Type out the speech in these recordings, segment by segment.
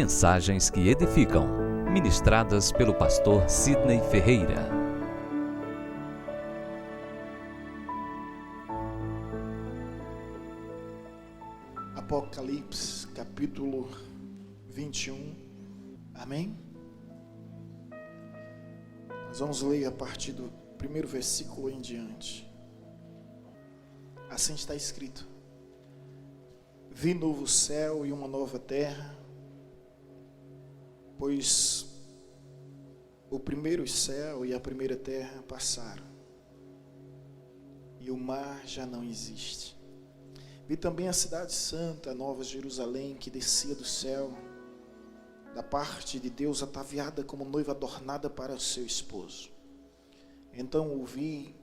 Mensagens que edificam, ministradas pelo pastor Sidney Ferreira. Apocalipse, capítulo 21, amém? Nós vamos ler a partir do primeiro versículo em diante. Assim está escrito: Vi novo céu e uma nova terra, pois o primeiro céu e a primeira terra passaram, e o mar já não existe. Vi também a cidade santa, a nova Jerusalém, que descia do céu, da parte de Deus, ataviada como noiva adornada para o seu esposo. Então ouvi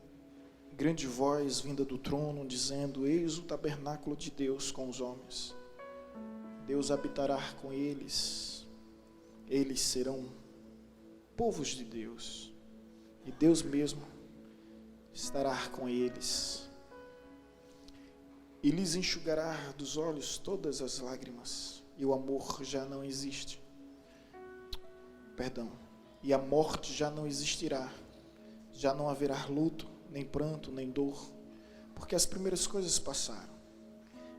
grande voz vinda do trono, dizendo: Eis o tabernáculo de Deus com os homens. Deus habitará com eles. Eles serão povos de Deus, e Deus mesmo estará com eles. E lhes enxugará dos olhos todas as lágrimas, e o amor já não existe. E a morte já não existirá. Já não haverá luto, nem pranto, nem dor, porque as primeiras coisas passaram.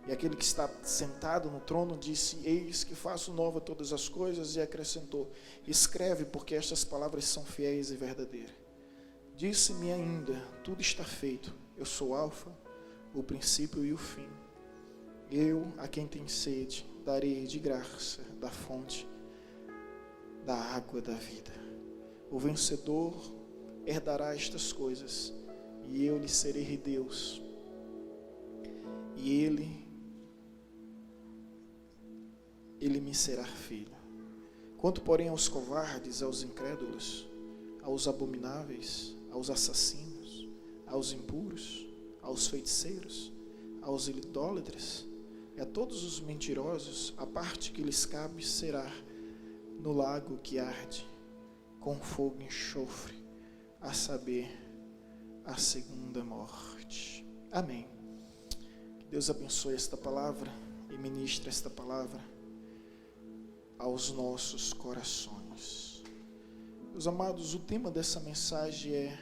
E aquele que está sentado no trono disse: Eis que faço nova todas as coisas, e acrescentou: Escreve, porque estas palavras são fiéis e verdadeiras. Disse-me ainda: Tudo está feito. Eu sou Alfa, o princípio e o fim. Eu, a quem tem sede, darei de graça da fonte da água da vida. O vencedor herdará estas coisas, e eu lhe serei Deus, e ele me será filho. Quanto, porém, aos covardes, aos incrédulos, aos abomináveis, aos assassinos, aos impuros, aos feiticeiros, aos idólatras e a todos os mentirosos, a parte que lhes cabe será no lago que arde com fogo e enxofre, a saber, a segunda morte. Amém. Que Deus abençoe esta palavra e ministre esta palavra aos nossos corações. Meus amados, o tema dessa mensagem é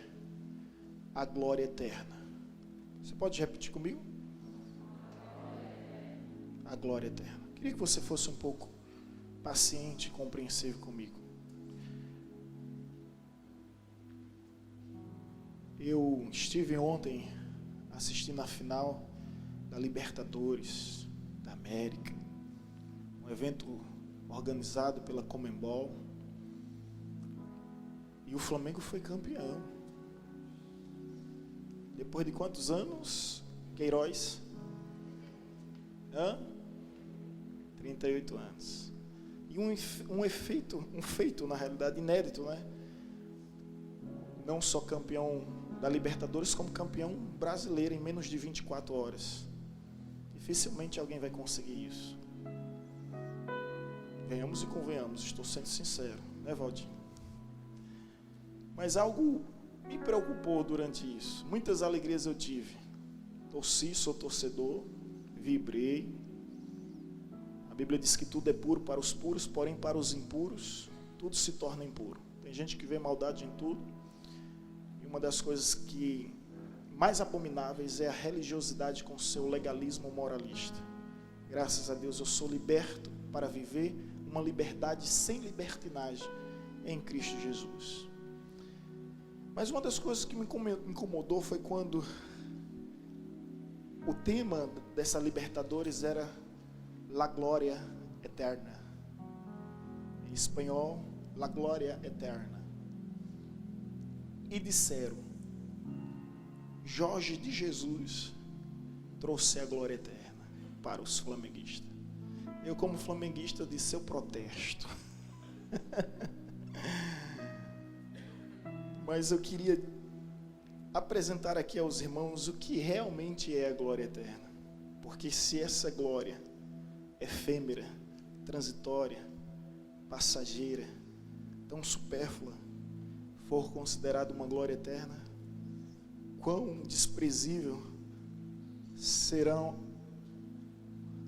a glória eterna. Você pode repetir comigo? A glória eterna. Queria que você fosse um pouco paciente e compreensivo comigo. Eu estive ontem assistindo a final da Libertadores da América, um evento organizado pela Conmebol, e o Flamengo foi campeão. Depois de quantos anos, Queiroz? 38 anos. E um feito na realidade inédito, né? Não só campeão da Libertadores, como campeão brasileiro em menos de 24 horas. Dificilmente alguém vai conseguir isso. Venhamos e convenhamos, estou sendo sincero, né, Valdinho? Mas algo me preocupou durante isso. Muitas alegrias eu tive. Torci, sou torcedor, vibrei. A Bíblia diz que tudo é puro para os puros, porém para os impuros, tudo se torna impuro. Tem gente que vê maldade em tudo. E uma das coisas que mais abomináveis é a religiosidade com seu legalismo moralista. Graças a Deus eu sou liberto para viver uma liberdade sem libertinagem em Cristo Jesus. Mas uma das coisas que me incomodou foi quando o tema dessa Libertadores era La Glória Eterna. Em espanhol, La Glória Eterna. E disseram: Jorge de Jesus trouxe a glória eterna para os flamenguistas. Eu, como flamenguista, disse: eu protesto. Mas eu queria apresentar aqui aos irmãos o que realmente é a glória eterna. Porque se essa glória efêmera, transitória, passageira, tão supérflua, for considerada uma glória eterna, quão desprezível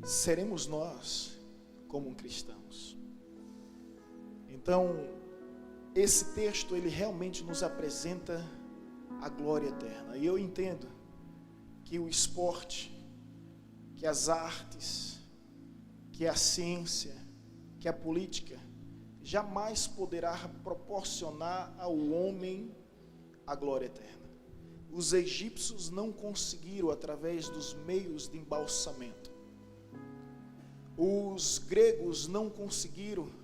seremos nós como cristãos. Então, esse texto, ele realmente nos apresenta a glória eterna. E eu entendo que o esporte, que as artes, que a ciência, que a política, jamais poderá proporcionar ao homem a glória eterna. Os egípcios não conseguiram através dos meios de embalsamento. Os gregos não conseguiram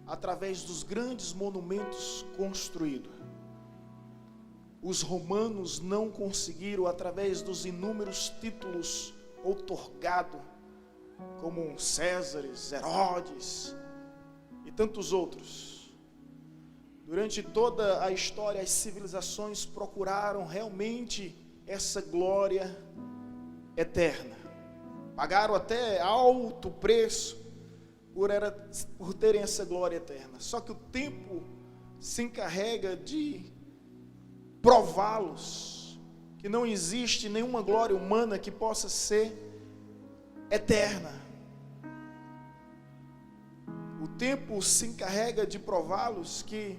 através dos grandes monumentos construídos. Os romanos não conseguiram através dos inúmeros títulos outorgados, como Césares, Herodes e tantos outros. Durante toda a história, as civilizações procuraram realmente essa glória eterna. Pagaram até alto preço por terem essa glória eterna. Só que o tempo se encarrega de prová-los, que não existe nenhuma glória humana que possa ser eterna. O tempo se encarrega de prová-los que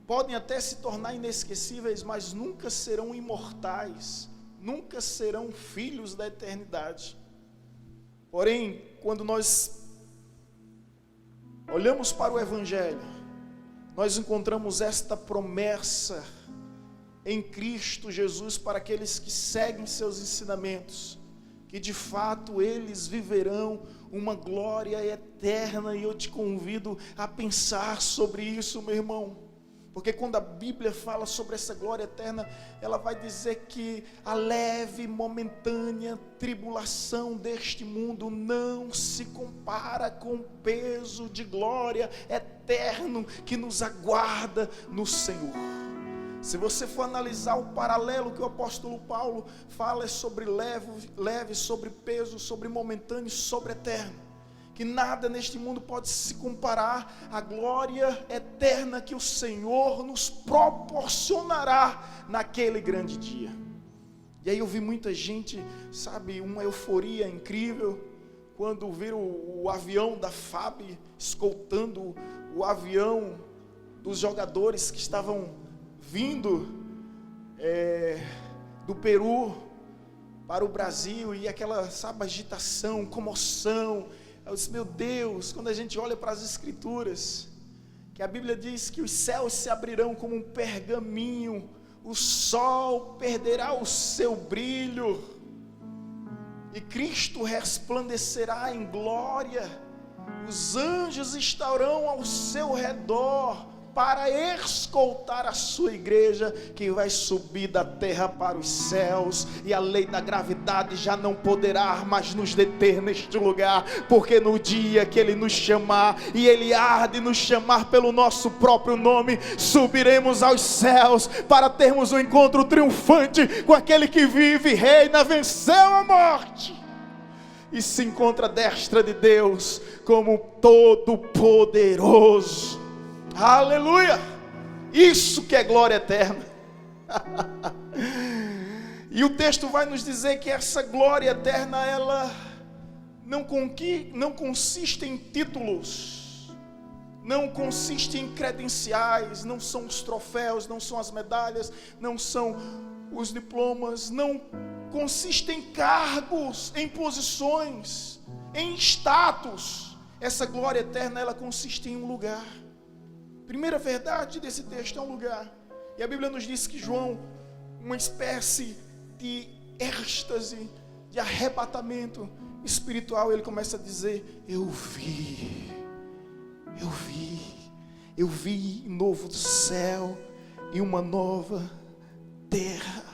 podem até se tornar inesquecíveis, mas nunca serão imortais, nunca serão filhos da eternidade. Porém, quando nós olhamos para o Evangelho, nós encontramos esta promessa em Cristo Jesus para aqueles que seguem seus ensinamentos, que de fato eles viverão uma glória eterna. E eu te convido a pensar sobre isso, meu irmão, porque quando a Bíblia fala sobre essa glória eterna, ela vai dizer que a leve e momentânea tribulação deste mundo não se compara com o peso de glória eterno que nos aguarda no Senhor. Se você for analisar o paralelo que o apóstolo Paulo fala, é sobre leve, sobre peso, sobre momentâneo, sobre eterno. Que nada neste mundo pode se comparar à glória eterna que o Senhor nos proporcionará naquele grande dia. E aí eu vi muita gente, sabe, uma euforia incrível, quando viram o avião da FAB escoltando o avião dos jogadores que estavam vindo do Peru para o Brasil, e aquela, sabe, agitação, comoção. Eu disse, meu Deus, quando a gente olha para as Escrituras, que a Bíblia diz que os céus se abrirão como um pergaminho, o sol perderá o seu brilho, e Cristo resplandecerá em glória, os anjos estarão ao seu redor, para escoltar a sua igreja, que vai subir da terra para os céus, e a lei da gravidade já não poderá mais nos deter neste lugar, porque no dia que Ele nos chamar, e Ele há de nos chamar pelo nosso próprio nome, subiremos aos céus, para termos um encontro triunfante com aquele que vive e reina, venceu a morte, e se encontra à destra de Deus, como Todo-Poderoso. Aleluia! Isso que é glória eterna. E o texto vai nos dizer que essa glória eterna, ela não consiste em títulos, não consiste em credenciais, não são os troféus, não são as medalhas, não são os diplomas, não consiste em cargos, em posições, em status. Essa glória eterna, ela consiste em um lugar. Primeira verdade desse texto é um lugar. E a Bíblia nos diz que João, uma espécie de êxtase, de arrebatamento espiritual, ele começa a dizer, eu vi um novo céu e uma nova terra,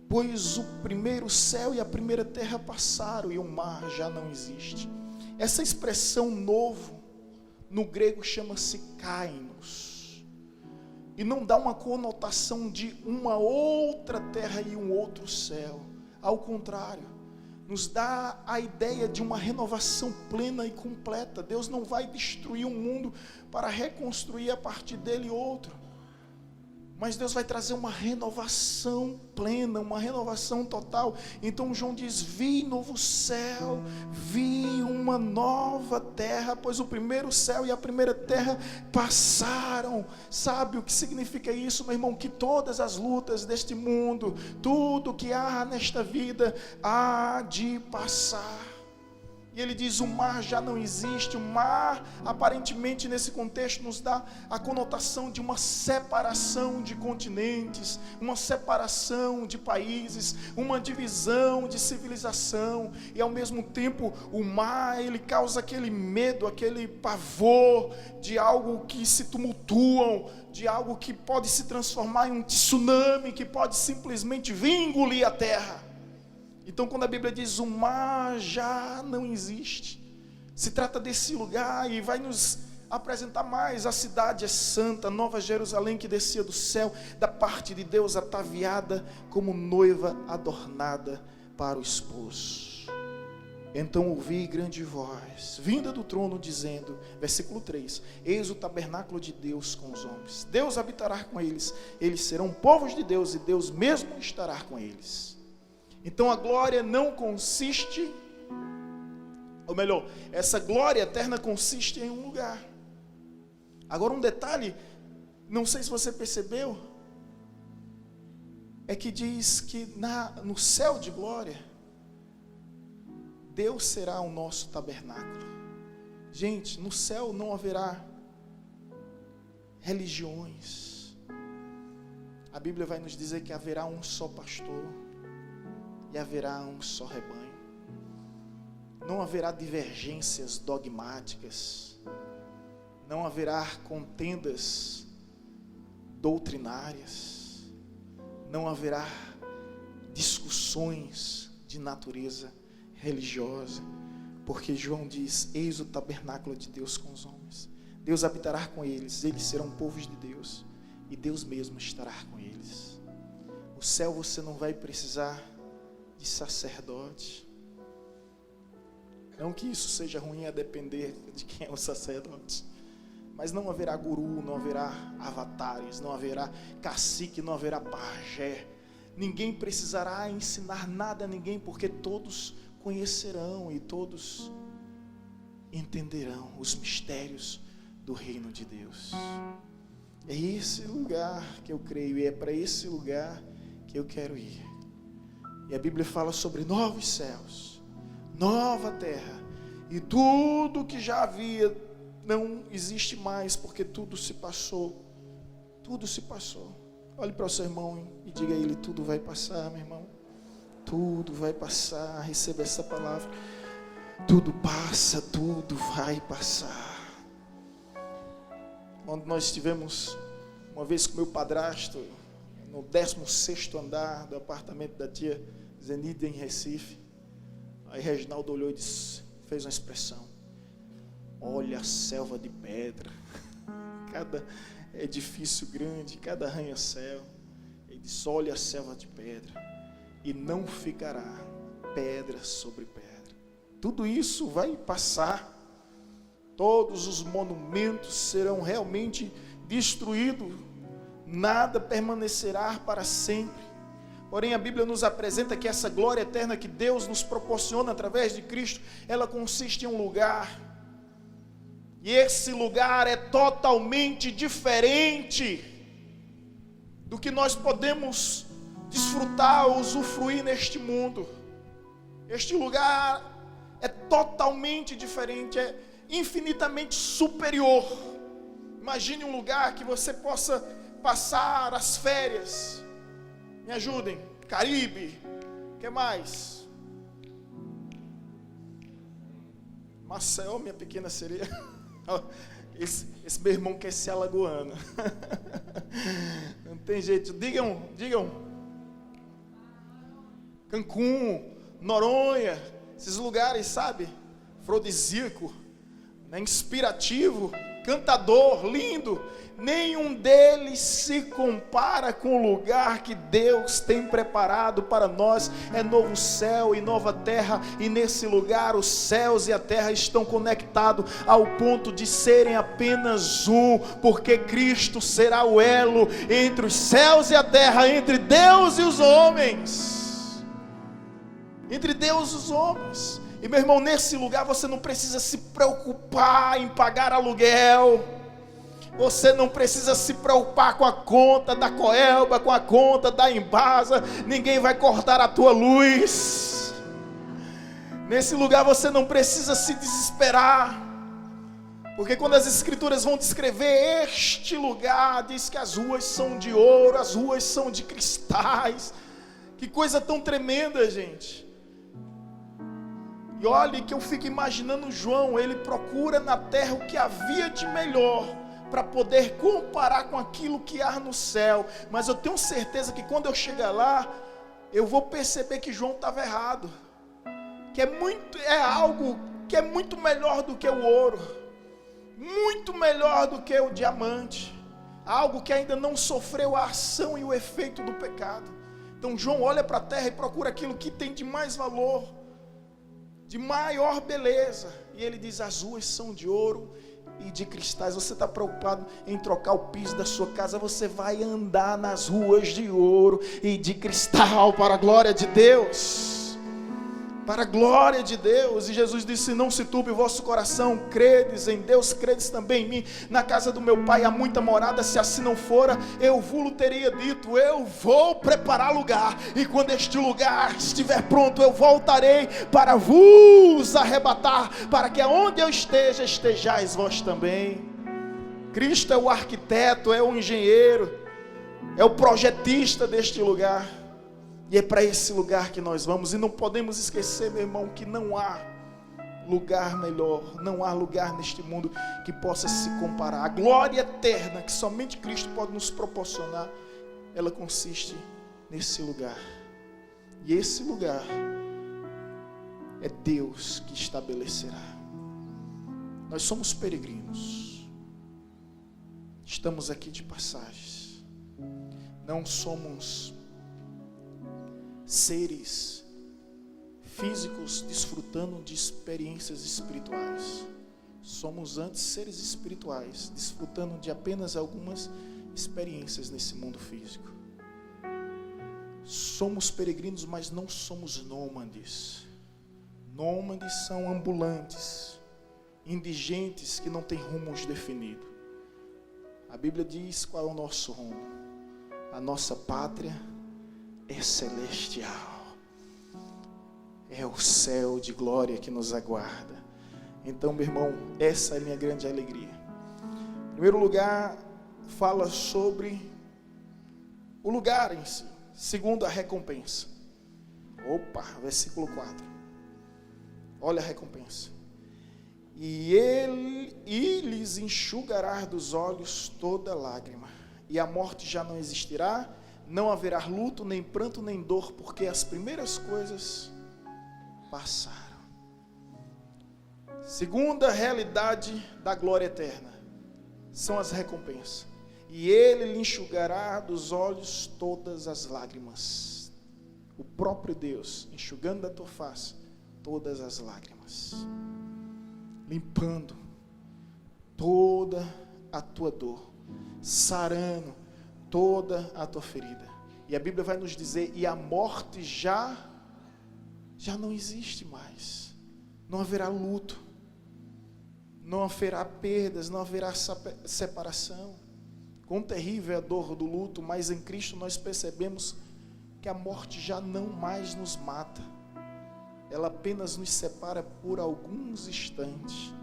pois o primeiro céu e a primeira terra passaram e o mar já não existe. Essa expressão novo no grego chama-se kainos, e não dá uma conotação de uma outra terra e um outro céu. Ao contrário, nos dá a ideia de uma renovação plena e completa. Deus não vai destruir um mundo para reconstruir a partir dele outro. mas Deus vai trazer uma renovação plena, uma renovação total. Então João diz: vi novo céu, vi uma nova terra, pois o primeiro céu e a primeira terra passaram. Sabe o que significa isso, meu irmão? Que todas as lutas deste mundo, tudo que há nesta vida, há de passar. E ele diz: o mar já não existe. O mar, aparentemente, nesse contexto, nos dá a conotação de uma separação de continentes, uma separação de países, uma divisão de civilização. E ao mesmo tempo, o mar, ele causa aquele medo, aquele pavor de algo que se tumultuam, de algo que pode se transformar em um tsunami, que pode simplesmente vir engolir a terra. Então, quando a Bíblia diz o mar já não existe, se trata desse lugar, e vai nos apresentar mais: a cidade é santa, Nova Jerusalém, que descia do céu, da parte de Deus, ataviada como noiva adornada para o esposo. Então ouvi grande voz, vinda do trono, dizendo, versículo 3, eis o tabernáculo de Deus com os homens, Deus habitará com eles, eles serão povos de Deus, e Deus mesmo estará com eles. Então a glória não consiste, ou melhor, essa glória eterna consiste em um lugar. Agora um detalhe, não sei se você percebeu, é que diz que no céu de glória, Deus será o nosso tabernáculo. Gente, no céu não haverá religiões. A Bíblia vai nos dizer que haverá um só pastor, e haverá um só rebanho. Não haverá divergências dogmáticas, não haverá contendas doutrinárias, não haverá discussões de natureza religiosa, porque João diz: eis o tabernáculo de Deus com os homens, Deus habitará com eles, eles serão povos de Deus, e Deus mesmo estará com eles. O céu você não vai precisar de sacerdote. Não que isso seja ruim a depender de quem é o sacerdote, mas não haverá guru, não haverá avatares, não haverá cacique, não haverá pajé. Ninguém precisará ensinar nada a ninguém, porque todos conhecerão e todos entenderão os mistérios do reino de Deus. É esse lugar que eu creio, e é para esse lugar que eu quero ir. E a Bíblia fala sobre novos céus, nova terra, e tudo que já havia não existe mais, porque tudo se passou. Tudo se passou. Olhe para o seu irmão e diga a ele: tudo vai passar, meu irmão. Tudo vai passar. Receba essa palavra. Tudo passa, tudo vai passar. Quando nós estivemos uma vez com meu padrasto no 16º andar do apartamento da tia Zenida em Recife, aí Reginaldo olhou e disse, fez uma expressão: olha a selva de pedra, cada edifício grande, cada arranha-céu. Ele disse: olha a selva de pedra, e não ficará pedra sobre pedra. Tudo isso vai passar, todos os monumentos serão realmente destruídos, nada permanecerá para sempre. Porém, a Bíblia nos apresenta que essa glória eterna que Deus nos proporciona através de Cristo, ela consiste em um lugar, e esse lugar é totalmente diferente do que nós podemos desfrutar ou usufruir neste mundo. Este lugar é totalmente diferente, é infinitamente superior. Imagine um lugar que você possa passar as férias. Me ajudem. Caribe. O que mais? Maceió, minha pequena sereia. Esse meu irmão quer ser alagoano. Não tem jeito. Digam. Cancún, Noronha, esses lugares, sabe? Afrodisíaco, né? Inspirativo. cantador, lindo, nenhum deles se compara com o lugar que Deus tem preparado para nós. É novo céu e nova terra, e nesse lugar os céus e a terra estão conectados ao ponto de serem apenas um, porque Cristo será o elo entre os céus e a terra, entre Deus e os homens. Entre Deus e os homens. E meu irmão, nesse lugar você não precisa se preocupar em pagar aluguel. Você não precisa se preocupar com a conta da Coelba, com a conta da Embasa. Ninguém vai cortar a tua luz. Nesse lugar você não precisa se desesperar. Porque quando as escrituras vão descrever este lugar, diz que as ruas são de ouro, as ruas são de cristais. Que coisa tão tremenda, gente. E olhe que eu fico imaginando João, ele procura na terra o que havia de melhor, para poder comparar com aquilo que há no céu. Mas eu tenho certeza que quando eu chegar lá, eu vou perceber que João estava errado. Que é algo que é muito melhor do que o ouro, muito melhor do que o diamante, algo que ainda não sofreu a ação e o efeito do pecado. Então João olha para a terra e procura aquilo que tem de mais valor, de maior beleza, e ele diz: as ruas são de ouro e de cristais. Você está preocupado em trocar o piso da sua casa? Você vai andar nas ruas de ouro e de cristal, para a glória de Deus. Para a glória de Deus. E Jesus disse: não se turbe o vosso coração, credes em Deus, credes também em mim. Na casa do meu pai há muita morada, se assim não fora, eu vos teria dito: eu vou preparar lugar, e quando este lugar estiver pronto, eu voltarei para vos arrebatar, para que aonde eu esteja, estejais vós também. Cristo é o arquiteto, é o engenheiro, é o projetista deste lugar. E é para esse lugar que nós vamos. E não podemos esquecer, meu irmão, que não há lugar melhor, não há lugar neste mundo que possa se comparar. A glória eterna que somente Cristo pode nos proporcionar, ela consiste nesse lugar. E esse lugar é Deus que estabelecerá. Nós somos peregrinos, estamos aqui de passagem, não somos seres físicos desfrutando de experiências espirituais. Somos antes seres espirituais, desfrutando de apenas algumas experiências nesse mundo físico. Somos peregrinos, mas não somos nômades. Nômades são ambulantes, indigentes que não têm rumos definidos. A Bíblia diz qual é o nosso rumo. A nossa pátria é celestial, é o céu de glória que nos aguarda. Então, meu irmão, essa é a minha grande alegria. Em primeiro lugar, fala sobre o lugar em si. Segundo, a recompensa. Versículo 4. Olha a recompensa. E lhes enxugará dos olhos toda lágrima, e a morte já não existirá. Não haverá luto, nem pranto, nem dor, porque as primeiras coisas passaram. Segunda realidade da glória eterna são as recompensas. E ele lhe enxugará dos olhos todas as lágrimas. O próprio Deus enxugando da tua face todas as lágrimas, limpando toda a tua dor, sarando toda a tua ferida. E a Bíblia vai nos dizer: e a morte já não existe mais. Não haverá luto, não haverá perdas, não haverá separação. Quão terrível é a dor do luto, mas em Cristo nós percebemos que a morte já não mais nos mata. Ela apenas nos separa por alguns instantes,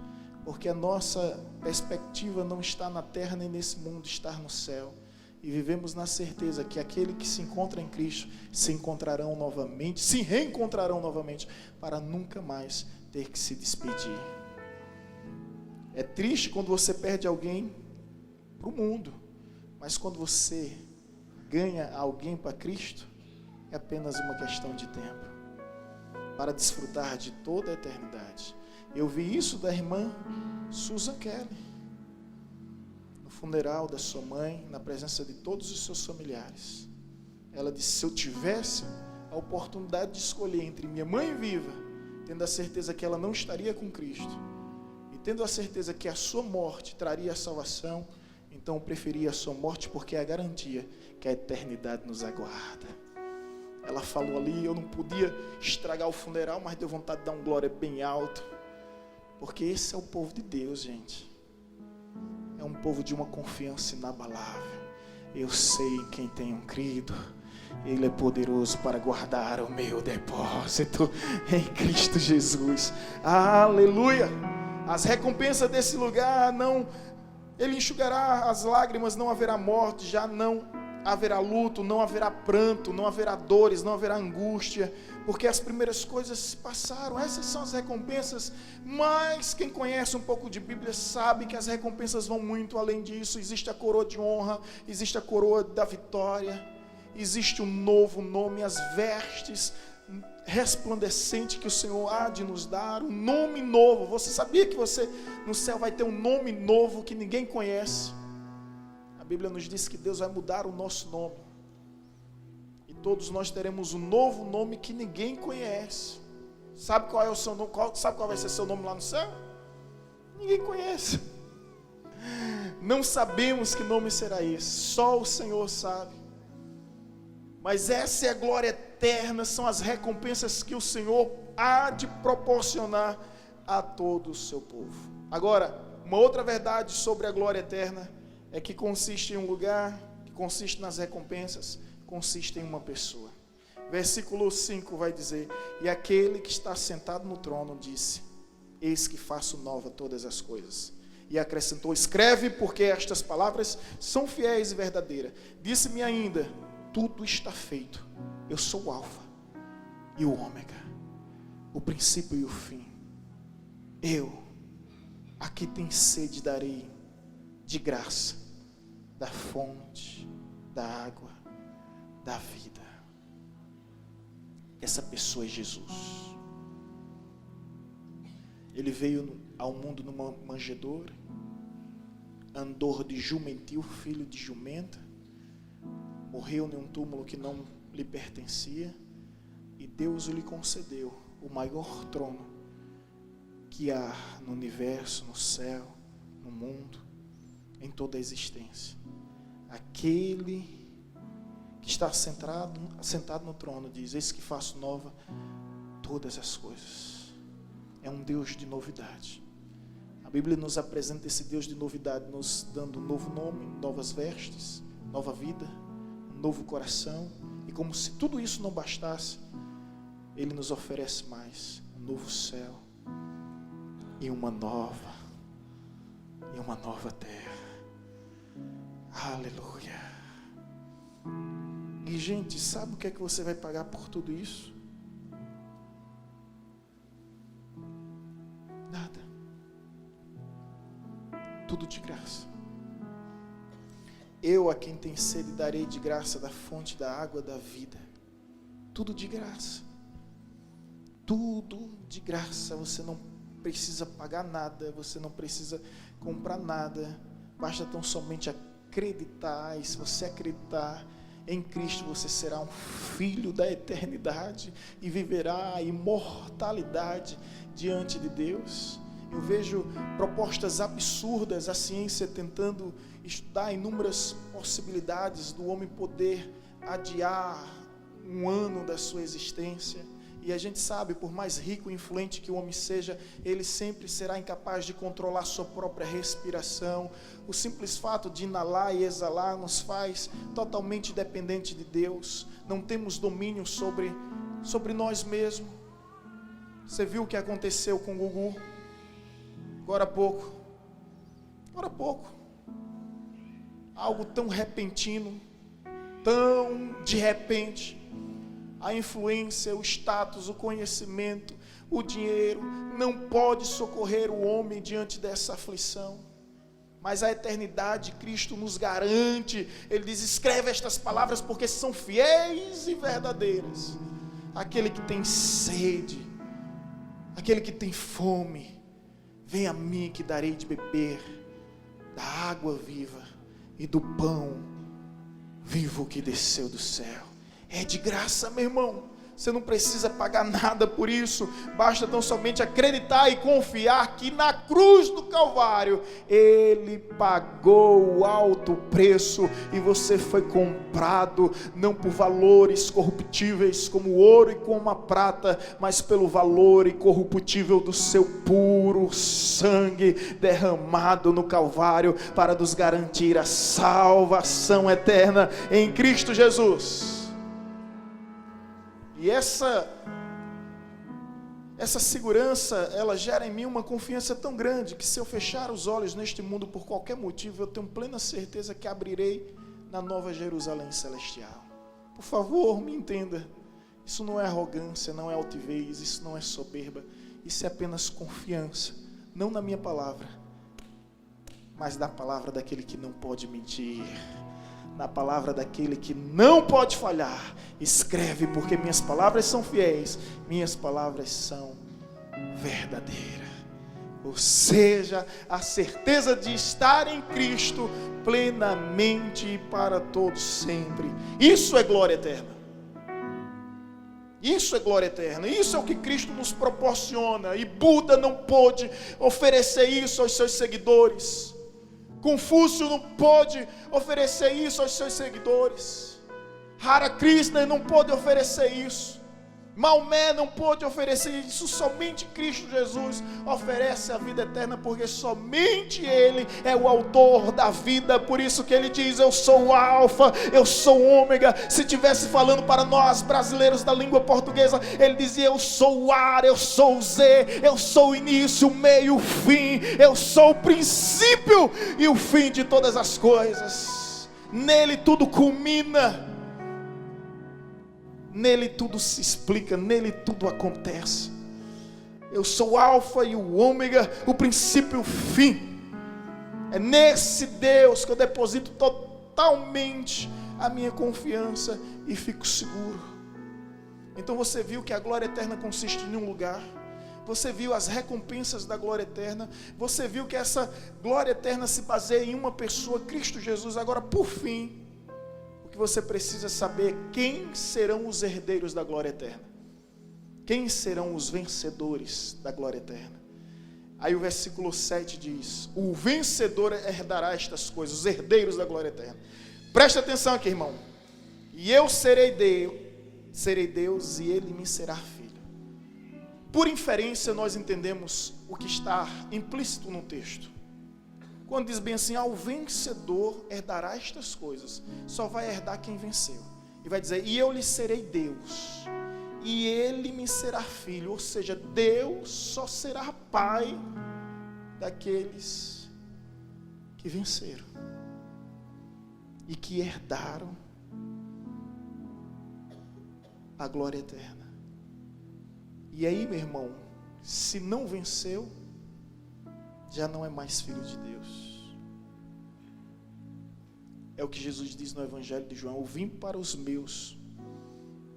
porque a nossa perspectiva não está na terra nem nesse mundo, está no céu. E vivemos na certeza que aquele que se encontra em Cristo se encontrarão novamente, se reencontrarão novamente, para nunca mais ter que se despedir. É triste quando você perde alguém para o mundo, mas quando você ganha alguém para Cristo, é apenas uma questão de tempo, para desfrutar de toda a eternidade. Eu vi isso da irmã Susan Kelly. funeral da sua mãe, na presença de todos os seus familiares. Ela disse: se eu tivesse a oportunidade de escolher entre minha mãe viva, tendo a certeza que ela não estaria com Cristo, e tendo a certeza que a sua morte traria a salvação, então eu preferia a sua morte, porque é a garantia que a eternidade nos aguarda. Ela falou ali, eu não podia estragar o funeral, mas deu vontade de dar um glória bem alto, porque esse é o povo de Deus, gente. É um povo de uma confiança inabalável. Eu sei em quem tenho crido. Ele é poderoso para guardar o meu depósito em Cristo Jesus. Aleluia! As recompensas desse lugar não... Ele enxugará as lágrimas, não haverá morte, já não haverá luto, não haverá pranto, não haverá dores, não haverá angústia, porque as primeiras coisas se passaram. Essas são as recompensas, mas quem conhece um pouco de Bíblia sabe que as recompensas vão muito além disso. Existe a coroa de honra, existe a coroa da vitória, existe um novo nome, as vestes resplandecentes que o Senhor há de nos dar, um nome novo. Você sabia que você no céu vai ter um nome novo que ninguém conhece? A Bíblia nos diz que Deus vai mudar o nosso nome, e todos nós teremos um novo nome que ninguém conhece. Sabe qual é o seu nome? Sabe qual vai ser seu nome lá no céu? Ninguém conhece. Não sabemos que nome será esse, só o Senhor sabe. Mas essa é a glória eterna, são as recompensas que o Senhor há de proporcionar a todo o seu povo. Agora, uma outra verdade sobre a glória eterna é que consiste em um lugar, que consiste nas recompensas, consiste em uma pessoa. Versículo 5 vai dizer: e aquele que está sentado no trono disse: eis que faço nova todas as coisas. E acrescentou: escreve, porque estas palavras são fiéis e verdadeiras. Disse-me ainda: tudo está feito. Eu sou o Alfa e o Ômega, o princípio e o fim. Eu, a quem tem sede, darei de graça da fonte da água da vida. Essa pessoa é Jesus. Ele veio ao mundo numa manjedoura, andou de jumentil, filho de jumenta, morreu em um túmulo que não lhe pertencia, e Deus lhe concedeu o maior trono que há no universo, no céu, no mundo, em toda a existência. Aquele que está sentado no trono diz: eis que faço nova todas as coisas. É um Deus de novidade. A Bíblia nos apresenta esse Deus de novidade, nos dando um novo nome, novas vestes, nova vida, um novo coração. E como se tudo isso não bastasse, Ele nos oferece mais: um novo céu e uma nova terra. Aleluia. E gente, sabe o que é que você vai pagar por tudo isso? Nada. Tudo de graça. Eu, a quem tem sede, darei de graça da fonte da água da vida. Tudo de graça. Tudo de graça. Você não precisa pagar nada, você não precisa comprar nada, basta tão somente acreditar. E se você acreditar em Cristo, você será um filho da eternidade e viverá a imortalidade diante de Deus. Eu vejo propostas absurdas, a ciência tentando estudar inúmeras possibilidades do homem poder adiar um ano da sua existência. E a gente sabe, por mais rico e influente que o homem seja, ele sempre será incapaz de controlar sua própria respiração. O simples fato de inalar e exalar nos faz totalmente dependente de Deus. Não temos domínio sobre nós mesmos. Você viu o que aconteceu com o Gugu? Agora há pouco. Algo tão repentino, tão de repente. A influência, o status, o conhecimento, o dinheiro não pode socorrer o homem diante dessa aflição. Mas a eternidade, Cristo nos garante. Ele diz: escreve estas palavras porque são fiéis e verdadeiras. Aquele que tem sede, aquele que tem fome, vem a mim que darei de beber da água viva e do pão vivo que desceu do céu. É de graça, meu irmão. Você não precisa pagar nada por isso. Basta tão somente acreditar e confiar que na cruz do Calvário Ele pagou o alto preço e você foi comprado não por valores corruptíveis como o ouro e como a prata, mas pelo valor incorruptível do seu puro sangue derramado no Calvário para nos garantir a salvação eterna em Cristo Jesus. E essa segurança, ela gera em mim uma confiança tão grande, que se eu fechar os olhos neste mundo por qualquer motivo, eu tenho plena certeza que abrirei na Nova Jerusalém Celestial. Por favor, me entenda, isso não é arrogância, não é altivez, isso não é soberba, isso é apenas confiança, não na minha palavra, mas na palavra daquele que não pode mentir, na palavra daquele que não pode falhar. Escreve, porque minhas palavras são fiéis, minhas palavras são verdadeiras. Ou seja, a certeza de estar em Cristo plenamente e para todos sempre. Isso é glória eterna. Isso é glória eterna. Isso é o que Cristo nos proporciona. E Buda não pôde oferecer isso aos seus seguidores. Confúcio não pôde oferecer isso aos seus seguidores. Hare Krishna não pôde oferecer isso. Maomé não pôde oferecer isso. Somente Cristo Jesus oferece a vida eterna, porque somente Ele é o autor da vida. Por isso que Ele diz: eu sou o Alfa, eu sou o Ômega. Se estivesse falando para nós brasileiros da língua portuguesa, Ele dizia: eu sou o A, eu sou o Z, eu sou o início, o meio, o fim. Eu sou o princípio e o fim de todas as coisas. Nele tudo culmina. Nele tudo se explica, nele tudo acontece. Eu sou o Alfa e o Ômega, o princípio e o fim. É nesse Deus que eu deposito totalmente a minha confiança e fico seguro. Então você viu que a glória eterna consiste em um lugar. Você viu as recompensas da glória eterna. Você viu que essa glória eterna se baseia em uma pessoa, Cristo Jesus. Agora, por fim, você precisa saber quem serão os herdeiros da glória eterna. Quem serão os vencedores da glória eterna? Aí o versículo 7 diz: o vencedor herdará estas coisas, os herdeiros da glória eterna. Presta atenção aqui, irmão. E eu serei Deus e ele me será filho. Por inferência nós entendemos o que está implícito no texto. Quando diz bem assim: o vencedor herdará estas coisas, só vai herdar quem venceu. E vai dizer: e eu lhe serei Deus, e ele me será filho. Ou seja, Deus só será pai daqueles que venceram e que herdaram a glória eterna. E aí, meu irmão, se não venceu, já não é mais filho de Deus. É o que Jesus diz no Evangelho de João: eu vim para os meus,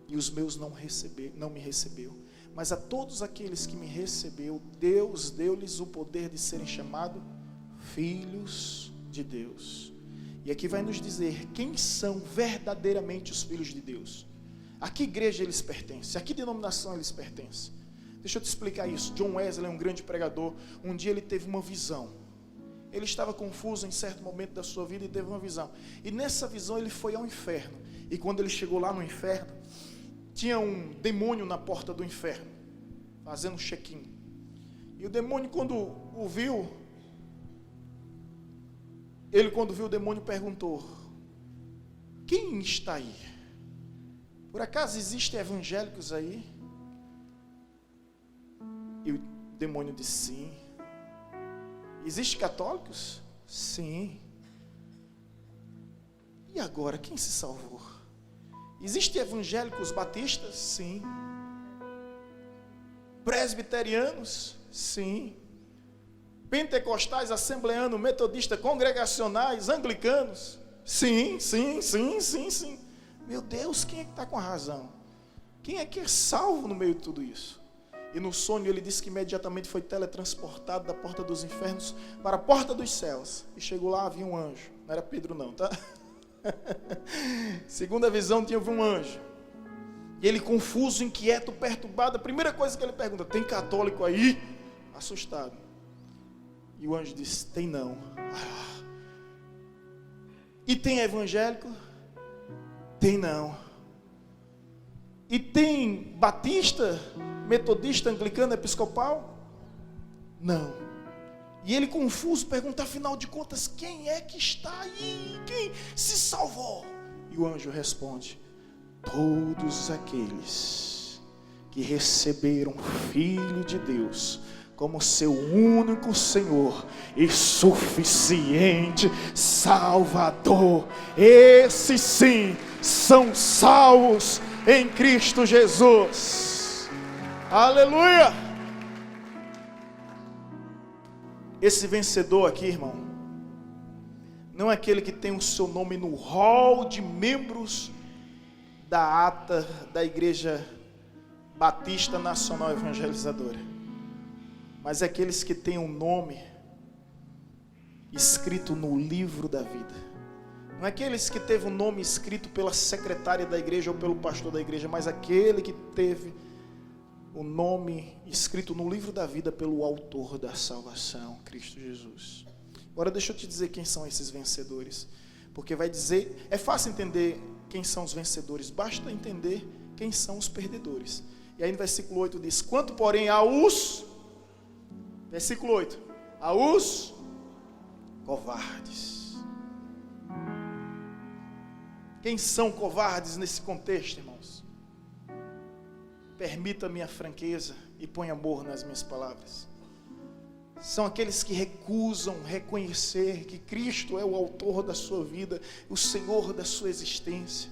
e os meus não me recebeu. Mas a todos aqueles que me recebeu, Deus deu-lhes o poder de serem chamados filhos de Deus. E aqui vai nos dizer quem são verdadeiramente os filhos de Deus. A que igreja eles pertencem? A que denominação eles pertencem? Deixa eu te explicar isso. John Wesley é um grande pregador. Um dia ele teve uma visão. Ele estava confuso em certo momento da sua vida e teve uma visão. E nessa visão ele foi ao inferno. E quando ele chegou lá no inferno, tinha um demônio na porta do inferno, fazendo check-in. E o demônio, quando viu o demônio perguntou: quem está aí? Por acaso existem evangélicos aí? E o demônio disse: sim. Existem católicos? Sim. E agora, quem se salvou? Existem evangélicos batistas? Sim. Presbiterianos? Sim. Pentecostais, assembleanos, metodistas, congregacionais, anglicanos? Sim. Meu Deus, quem é que está com a razão? Quem é que é salvo no meio de tudo isso? E no sonho ele disse que imediatamente foi teletransportado da porta dos infernos para a porta dos céus. E chegou lá, havia um anjo. Não era Pedro não, tá? Segunda visão, tinha um anjo. E ele confuso, inquieto, perturbado. A primeira coisa que ele pergunta: tem católico aí? Assustado. E o anjo disse: tem não. E tem evangélico? Tem não. E tem batista, metodista, anglicano, episcopal? Não. E ele confuso pergunta: afinal de contas, quem é que está aí? Quem se salvou? E o anjo responde: todos aqueles que receberam o Filho de Deus como seu único Senhor e suficiente Salvador, esses sim são salvos em Cristo Jesus. Aleluia! Esse vencedor aqui, irmão, não é aquele que tem o seu nome no hall de membros da ata da Igreja Batista Nacional Evangelizadora, mas é aqueles que têm um nome escrito no livro da vida. Não é aqueles que teve o nome escrito pela secretária da igreja ou pelo pastor da igreja, mas aquele que teve o nome escrito no livro da vida pelo autor da salvação, Cristo Jesus. Agora deixa eu te dizer quem são esses vencedores, porque vai dizer, é fácil entender quem são os vencedores, basta entender quem são os perdedores. E aí no versículo 8 diz: quanto porém aos, versículo 8, aos covardes. Quem são covardes nesse contexto, irmãos? Permita-me a franqueza e põe amor nas minhas palavras. São aqueles que recusam reconhecer que Cristo é o autor da sua vida, o Senhor da sua existência.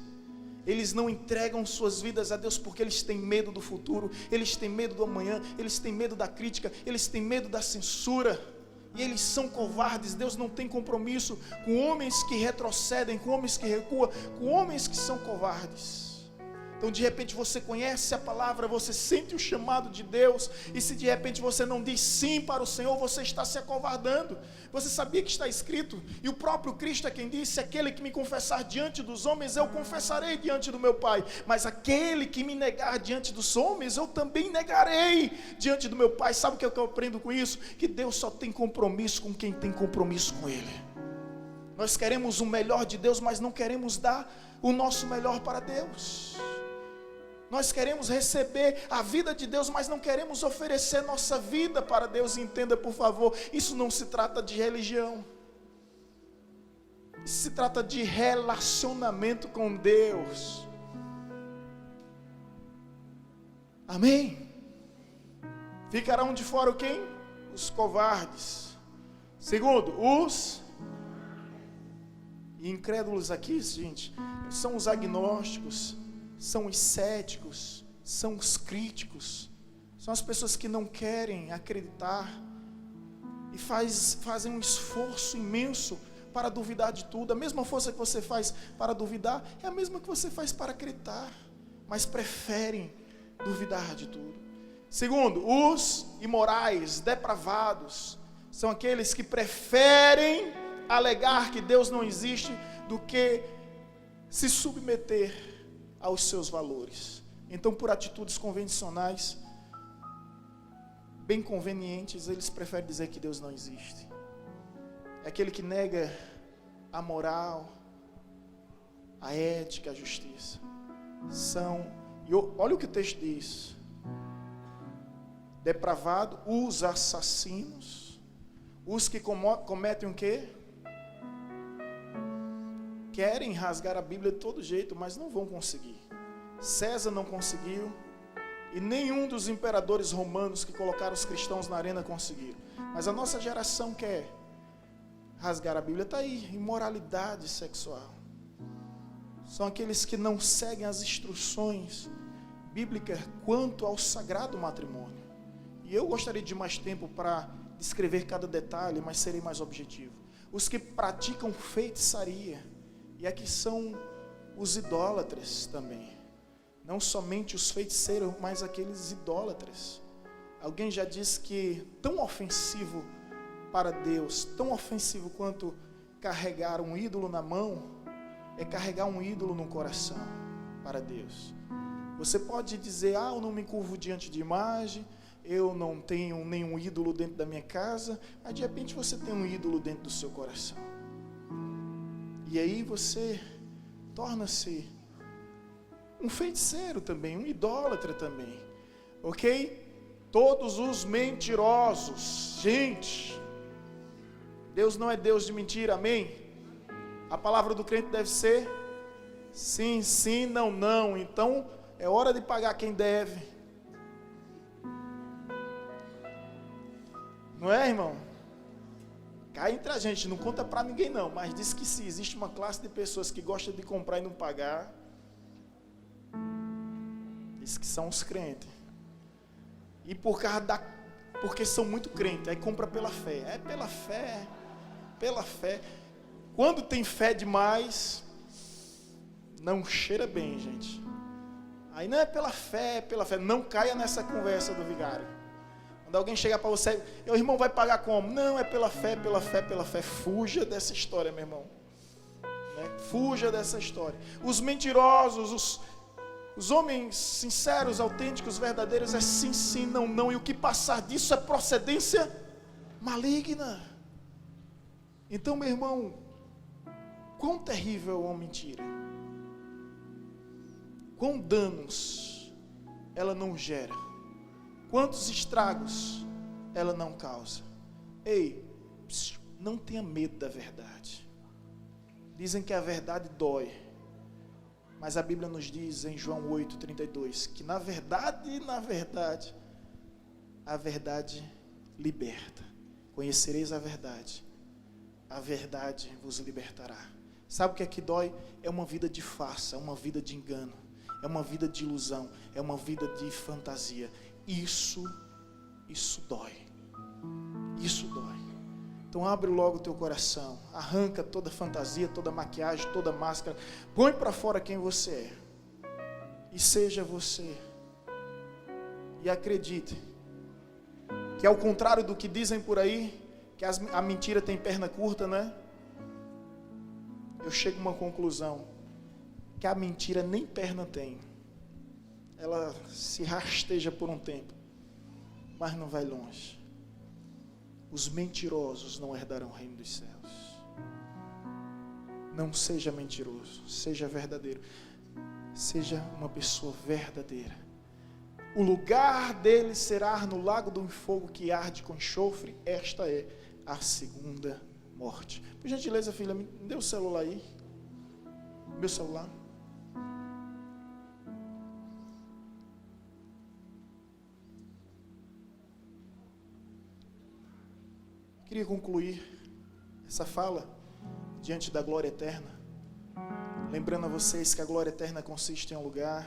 Eles não entregam suas vidas a Deus porque eles têm medo do futuro, eles têm medo do amanhã, eles têm medo da crítica, eles têm medo da censura. E eles são covardes. Deus não tem compromisso com homens que retrocedem, com homens que recuam, com homens que são covardes. Então de repente você conhece a palavra, você sente o chamado de Deus, e se de repente você não diz sim para o Senhor, você está se acovardando. Você sabia que está escrito, e o próprio Cristo é quem disse: aquele que me confessar diante dos homens, eu confessarei diante do meu Pai, mas aquele que me negar diante dos homens, eu também negarei diante do meu Pai. Sabe o que eu aprendo com isso? Que Deus só tem compromisso com quem tem compromisso com Ele. Nós queremos o melhor de Deus, mas não queremos dar o nosso melhor para Deus. Nós queremos receber a vida de Deus, mas não queremos oferecer nossa vida para Deus. Entenda, por favor, isso não se trata de religião. Isso se trata de relacionamento com Deus. Amém? Ficarão de fora o quem? Os covardes. Segundo, os incrédulos aqui, gente, são os agnósticos, são os céticos, são os críticos, são as pessoas que não querem acreditar e fazem um esforço imenso para duvidar de tudo. A mesma força que você faz para duvidar é a mesma que você faz para acreditar, mas preferem duvidar de tudo. Segundo, os imorais, depravados, são aqueles que preferem alegar que Deus não existe do que se submeter aos seus valores. Então, por atitudes convencionais, bem convenientes, eles preferem dizer que Deus não existe. É aquele que nega a moral, a ética, a justiça. Olha o que o texto diz: depravado, os assassinos, os que cometem o quê? Querem rasgar a Bíblia de todo jeito, mas não vão conseguir. César não conseguiu, e nenhum dos imperadores romanos que colocaram os cristãos na arena conseguiram. Mas a nossa geração quer rasgar a Bíblia. Está aí, imoralidade sexual. São aqueles que não seguem as instruções bíblicas quanto ao sagrado matrimônio. E eu gostaria de mais tempo para descrever cada detalhe, mas serei mais objetivo. Os que praticam feitiçaria. E aqui são os idólatras também. Não somente os feiticeiros, mas aqueles idólatras. Alguém já disse que tão ofensivo para Deus, tão ofensivo quanto carregar um ídolo na mão, é carregar um ídolo no coração para Deus. Você pode dizer, eu não me curvo diante de imagem, eu não tenho nenhum ídolo dentro da minha casa, mas de repente você tem um ídolo dentro do seu coração. E aí você torna-se um feiticeiro também, um idólatra também, ok? Todos os mentirosos, gente, Deus não é Deus de mentira, amém? A palavra do crente deve ser sim, sim, não, não. Então é hora de pagar quem deve. Não é, irmão? Cá entre a gente, não conta pra ninguém não, mas diz que se existe uma classe de pessoas que gosta de comprar e não pagar, diz que são os crentes. E porque são muito crentes, aí compra pela fé. É pela fé, pela fé. Quando tem fé demais, não cheira bem, gente. Aí não é pela fé, não caia nessa conversa do vigário. Quando alguém chegar para você, o irmão vai pagar como? Não, é pela fé, pela fé, pela fé. Fuja dessa história, meu irmão. Né? Fuja dessa história. Os mentirosos, os homens sinceros, autênticos, verdadeiros, é sim, sim, não, não. E o que passar disso é procedência maligna. Então, meu irmão, quão terrível é uma mentira. Quão danos ela não gera. Quantos estragos ela não causa. Ei, não tenha medo da verdade. Dizem que a verdade dói. Mas a Bíblia nos diz em João 8:32 que na verdade, a verdade liberta. Conhecereis a verdade vos libertará. Sabe o que é que dói? É uma vida de farsa, é uma vida de engano, é uma vida de ilusão, é uma vida de fantasia. Isso dói. Isso dói. Então abre logo o teu coração, arranca toda fantasia, toda maquiagem, toda máscara, põe para fora quem você é e seja você. E acredite que ao contrário do que dizem por aí, que a mentira tem perna curta, né? Eu chego a uma conclusão, que a mentira nem perna tem. Ela se rasteja por um tempo, mas não vai longe. Os mentirosos não herdarão o reino dos céus. Não seja mentiroso, seja verdadeiro. Seja uma pessoa verdadeira. O lugar dele será no lago do fogo que arde com enxofre. Esta é a segunda morte. Por gentileza, filha, me dê o celular aí. Meu celular. Queria concluir essa fala diante da glória eterna, lembrando a vocês que a glória eterna consiste em um lugar,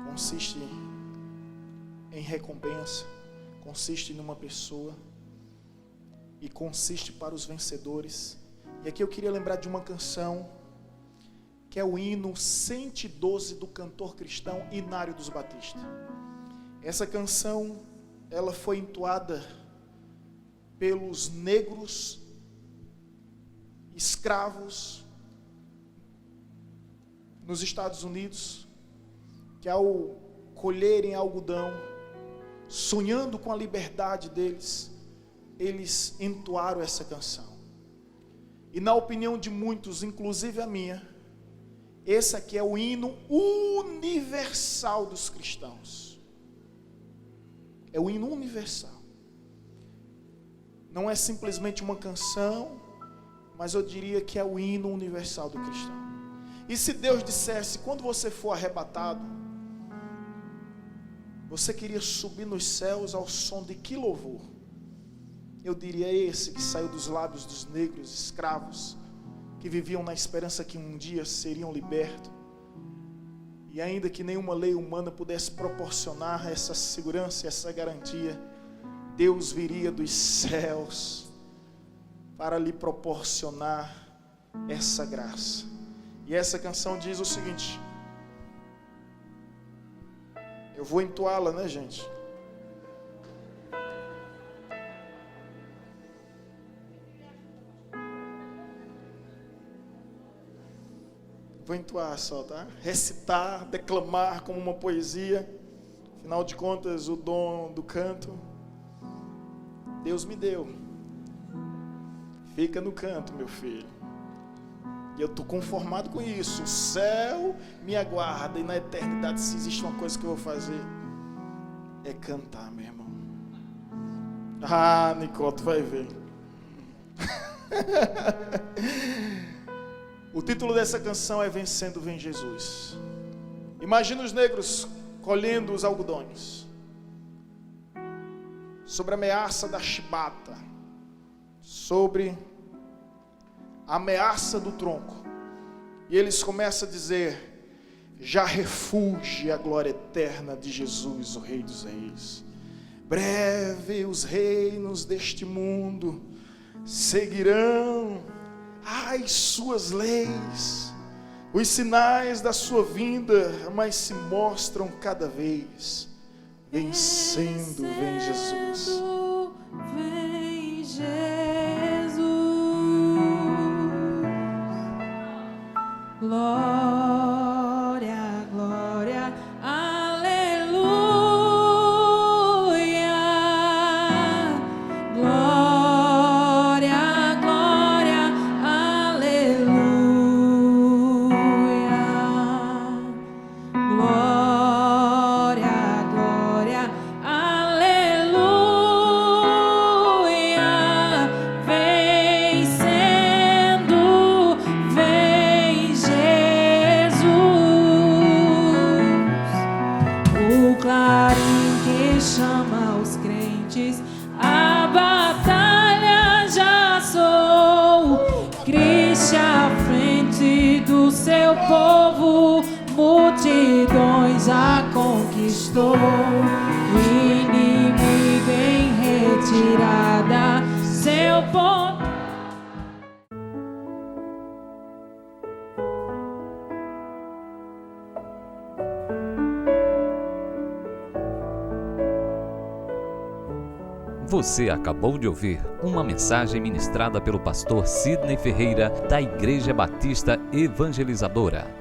consiste em recompensa, consiste numa pessoa e consiste para os vencedores. E aqui eu queria lembrar de uma canção que é o hino 112 do cantor cristão Inário dos Batistas. Essa canção, ela foi entoada pelos negros escravos nos Estados Unidos, que ao colherem algodão, sonhando com a liberdade deles, eles entoaram essa canção. E na opinião de muitos, inclusive a minha, esse aqui é o hino universal dos cristãos. É o hino universal. Não é simplesmente uma canção, mas eu diria que é o hino universal do cristão. E se Deus dissesse, quando você for arrebatado, você queria subir nos céus ao som de que louvor? Eu diria esse que saiu dos lábios dos negros escravos, que viviam na esperança que um dia seriam libertos. E ainda que nenhuma lei humana pudesse proporcionar essa segurança, essa garantia, Deus viria dos céus para lhe proporcionar essa graça. E essa canção diz o seguinte, eu vou entoá-la, né, gente? Vou entoar só, tá? Recitar, declamar como uma poesia. Afinal de contas, o dom do canto, Deus me deu. Fica no canto, meu filho. E eu estou conformado com isso. O céu me aguarda. E na eternidade, se existe uma coisa que eu vou fazer, é cantar, meu irmão. Ah, Nicole, tu vai ver. O título dessa canção é Vencendo Vem Jesus. Imagina os negros colhendo os algodões, sobre a ameaça da chibata, sobre a ameaça do tronco. E eles começam a dizer: já refugie a glória eterna de Jesus, o Rei dos Reis. Breve os reinos deste mundo seguirão as suas leis. Os sinais da sua vinda, mas se mostram cada vez. Vencendo, vem Jesus. Vem Jesus. Glória, glória, aleluia. Glória, glória, aleluia. Glória, glória, aleluia. Vencendo, vem Jesus. O clarim que chama os crentes, a batalha já sou. Cristo à frente do seu povo, multidões já conquistou. O inimigo em retirada, seu povo. Você acabou de ouvir uma mensagem ministrada pelo pastor Sidney Ferreira, da Igreja Batista Evangelizadora.